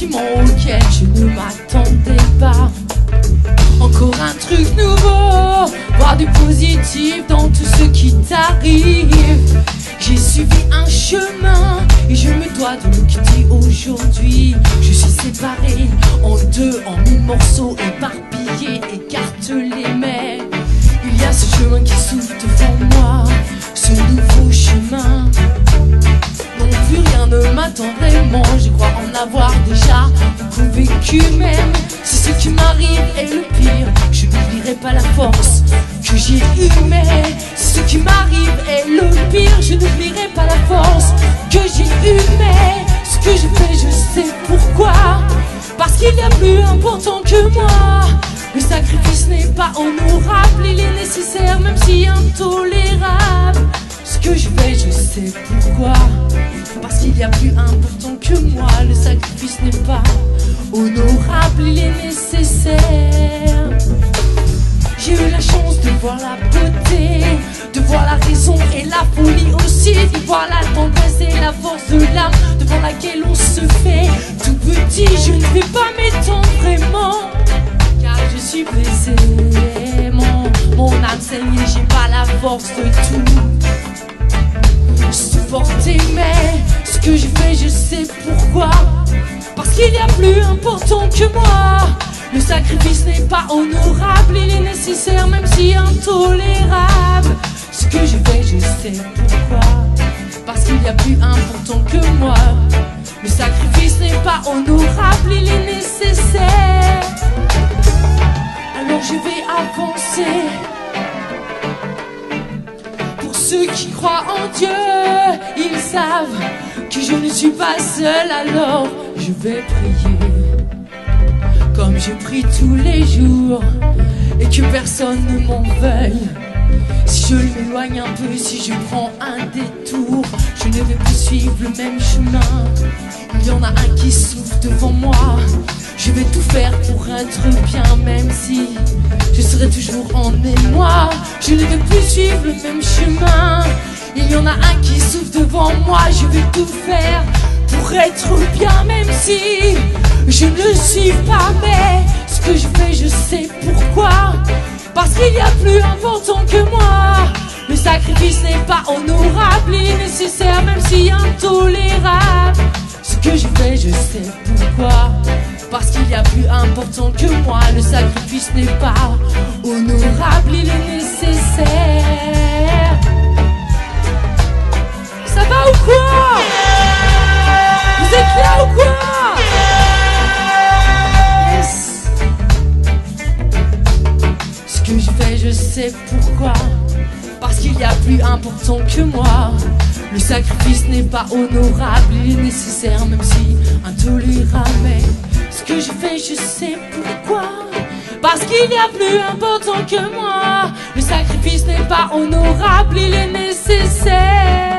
sentiment auquel je ne m'attendais pas. Encore un truc nouveau, voir du positif dans tout ce qui t'arrive. J'ai suivi un chemin et je me dois de me quitter aujourd'hui. Je suis séparé en deux, en mille morceaux, éparpillés, écartelés. Mais il y a ce chemin qui s'ouvre devant moi, ce nouveau chemin. Non, plus rien ne m'attend vraiment, je crois en avoir déjà beaucoup vécu. Même si ce qui m'arrive est le pire, je n'oublierai pas la force que j'ai eue. Mais si ce qui m'arrive est le pire, je n'oublierai pas la force que j'ai eue. Mais ce que je fais, je sais pourquoi. Parce qu'il y a plus important que moi. Le sacrifice n'est pas honorable, il est nécessaire même si intolérable. Ce que je fais, je sais pourquoi. Parce qu'il y a plus important que moi. Le sacrifice n'est pas honorable, il est nécessaire. J'ai eu la chance de voir la beauté, de voir la raison et la folie aussi, de voir la tendresse et la force de l'âme devant laquelle on se fait tout petit. Je ne vais pas m'étendre vraiment, car je suis blessé. Mon âme saigne et j'ai pas la force de tout supporter. Mais ce que je fais, je sais pourquoi. Parce qu'il y a plus important que moi. Le sacrifice n'est pas honorable, il est nécessaire même si intolérable. Ce que je fais, je sais pourquoi. Parce qu'il y a plus important que moi. Le sacrifice n'est pas honorable, il est nécessaire. Alors je vais avancer. Pour ceux qui croient en Dieu, ils savent que je ne suis pas seul, alors je vais prier comme je prie tous les jours, et que personne ne m'en veuille si je m'éloigne un peu, si je prends un détour. Je ne vais plus suivre le même chemin, il y en a un qui s'ouvre devant moi. Je vais tout faire pour être bien, même si je serai toujours en émoi. Je ne vais plus suivre le même chemin, il y en a un qui s'ouvre devant moi. Je vais tout faire pour être bien, même si je ne le suis pas. Mais ce que je fais, je sais pourquoi. Parce qu'il y a plus important que moi. Le sacrifice n'est pas honorable, il est nécessaire même si intolérable. Ce que je fais, je sais pourquoi. Parce qu'il y a plus important que moi. Le sacrifice n'est pas honorable, il est nécessaire. Ça va ou quoi? Vous êtes là ou quoi? Yes. Ce que je fais, je sais pourquoi. Parce qu'il y a plus important que moi. Le sacrifice n'est pas honorable, il est nécessaire même si intolérable. Mais ce que je fais, je sais pourquoi. Parce qu'il y a plus important que moi. Le sacrifice n'est pas honorable, il est nécessaire.